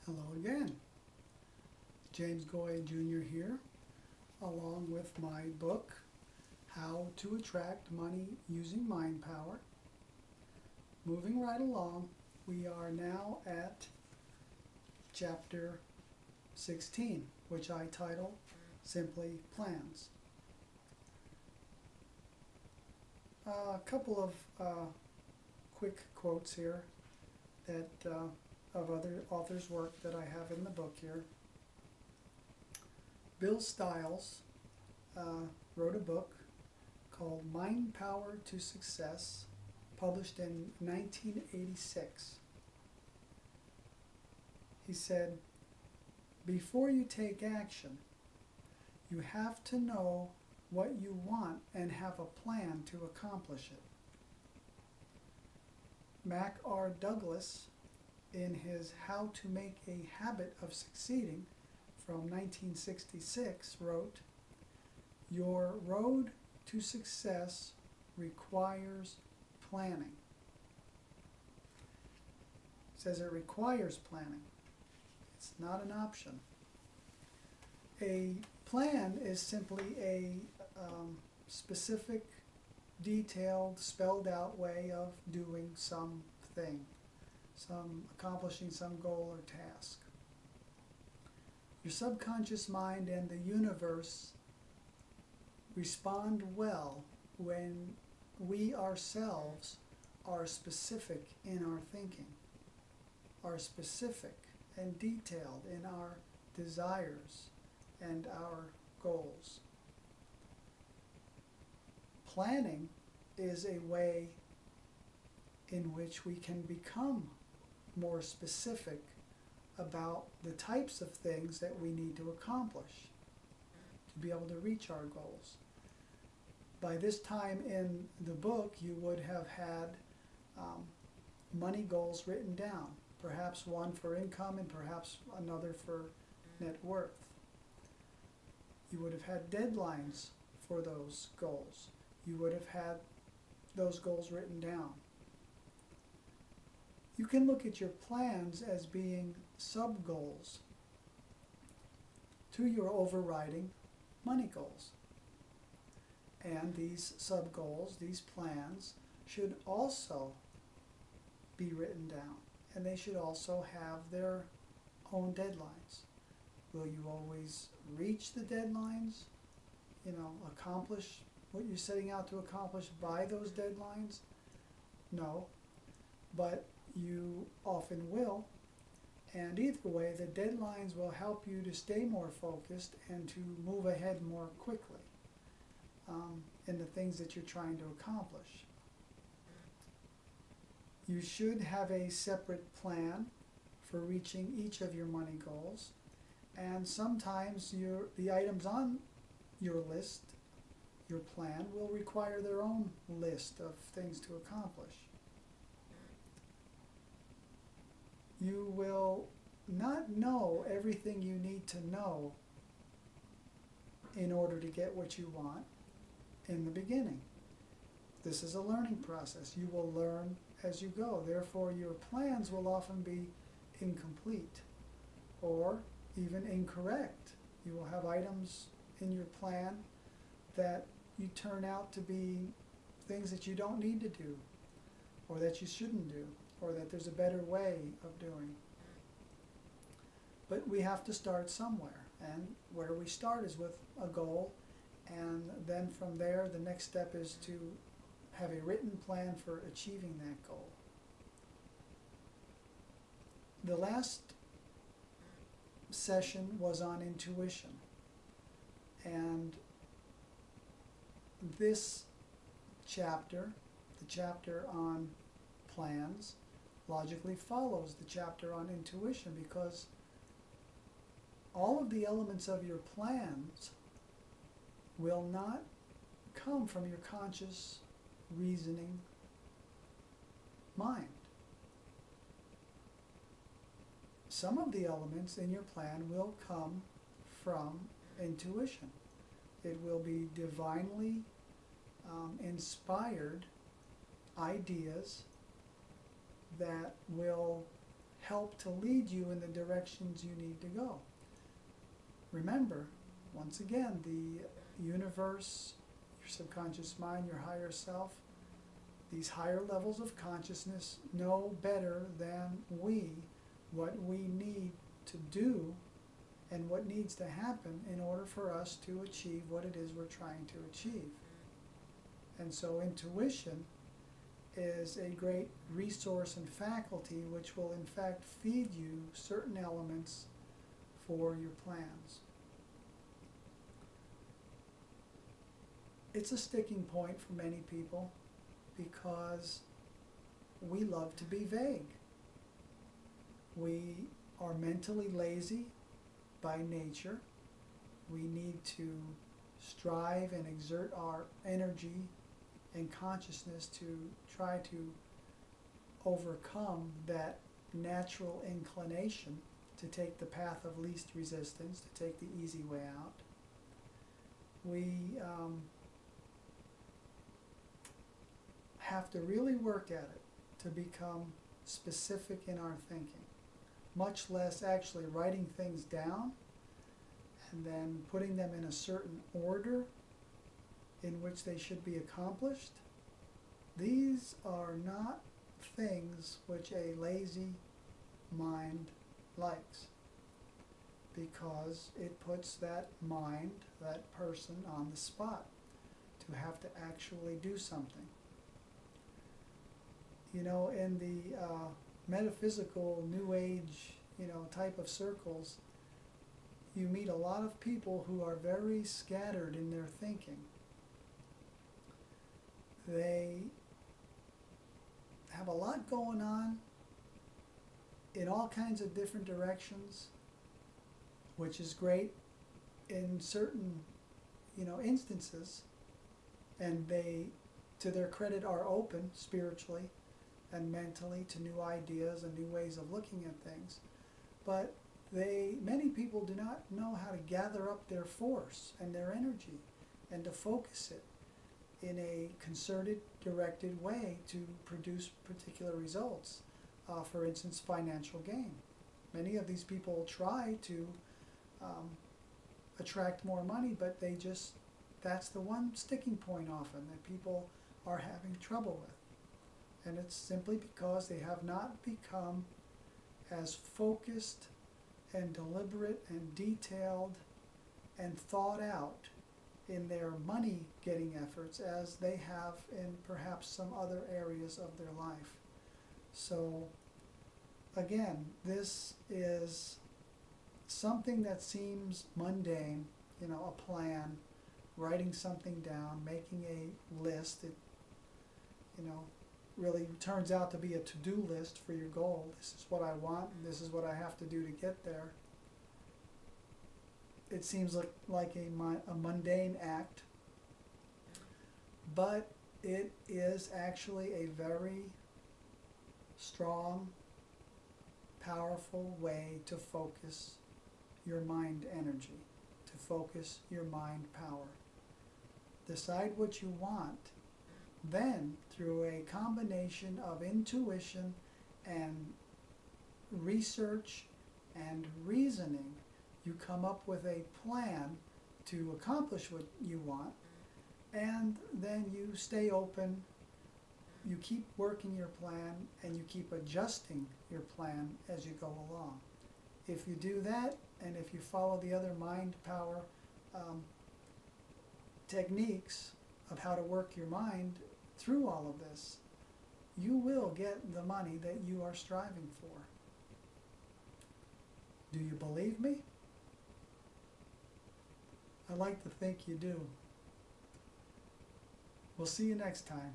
Hello again. James Goy Jr. here, along with my book, How to Attract Money Using Mind Power. Moving right along, we are now at chapter 16, which I title simply Plans. A couple of quick quotes here that of other authors' work that I have in the book here. Bill Stiles wrote a book called Mind Power to Success, published in 1986. He said, "Before you take action, you have to know what you want and have a plan to accomplish it." Mac R. Douglas, in his How to Make a Habit of Succeeding from 1966, wrote, "Your road to success requires planning." It says it requires planning. It's not an option. A plan is simply a specific, detailed, spelled out way of doing something, accomplishing some goal or task. Your subconscious mind and the universe respond well when we ourselves are specific in our thinking, are specific and detailed in our desires and our goals. Planning is a way in which we can become more specific about the types of things that we need to accomplish to be able to reach our goals. By this time in the book, you would have had money goals written down, perhaps one for income and perhaps another for net worth. You would have had deadlines for those goals. You would have had those goals written down. You can look at your plans as being sub-goals to your overriding money goals. And these sub-goals, these plans, should also be written down. And they should also have their own deadlines. Will you always reach the deadlines? Accomplish what you're setting out to accomplish by those deadlines? No. But you often will, and either way, the deadlines will help you to stay more focused and to move ahead more quickly in the things that you're trying to accomplish. You should have a separate plan for reaching each of your money goals, and sometimes the items on your list, your plan, will require their own list of things to accomplish. You will not know everything you need to know in order to get what you want in the beginning. This is a learning process. You will learn as you go. Therefore, your plans will often be incomplete or even incorrect. You will have items in your plan that you turn out to be things that you don't need to do, or that you shouldn't do, or that there's a better way of doing. But we have to start somewhere, and where we start is with a goal, and then from there the next step is to have a written plan for achieving that goal. The last session was on intuition, and this chapter, the chapter on plans, logically follows the chapter on intuition, because all of the elements of your plans will not come from your conscious reasoning mind. Some of the elements in your plan will come from intuition. It will be divinely inspired ideas that will help to lead you in the directions you need to go. Remember, once again, the universe, your subconscious mind, your higher self, these higher levels of consciousness know better than we what we need to do and what needs to happen in order for us to achieve what it is we're trying to achieve. And so intuition is a great resource and faculty which will in fact feed you certain elements for your plans. It's a sticking point for many people because we love to be vague. We are mentally lazy by nature. We need to strive and exert our energy and consciousness to try to overcome that natural inclination to take the path of least resistance, to take the easy way out. We have to really work at it to become specific in our thinking, much less actually writing things down and then putting them in a certain order in which they should be accomplished. These are not things which a lazy mind likes, because it puts that mind, that person, on the spot to have to actually do something. You know, in the metaphysical New Age, type of circles, you meet a lot of people who are very scattered in their thinking. They have a lot going on in all kinds of different directions, which is great in certain, instances, and they, to their credit, are open spiritually and mentally to new ideas and new ways of looking at things. But many people do not know how to gather up their force and their energy and to focus it in a concerted, directed way to produce particular results. For instance, financial gain. Many of these people try to attract more money, but that's the one sticking point often that people are having trouble with. And it's simply because they have not become as focused and deliberate and detailed and thought out in their money getting efforts as they have in perhaps some other areas of their life. So again, this is something that seems mundane, a plan, writing something down, making a list. It, really turns out to be a to-do list for your goal. This is what I want, and this is what I have to do to get there. It seems like a mundane act, but it is actually a very strong, powerful way to focus your mind energy, to focus your mind power. Decide what you want. Then, through a combination of intuition and research and reasoning, you come up with a plan to accomplish what you want, and then you stay open, you keep working your plan, and you keep adjusting your plan as you go along. If you do that, and if you follow the other mind power techniques of how to work your mind through all of this, you will get the money that you are striving for. Do you believe me? I like to think you do. We'll see you next time.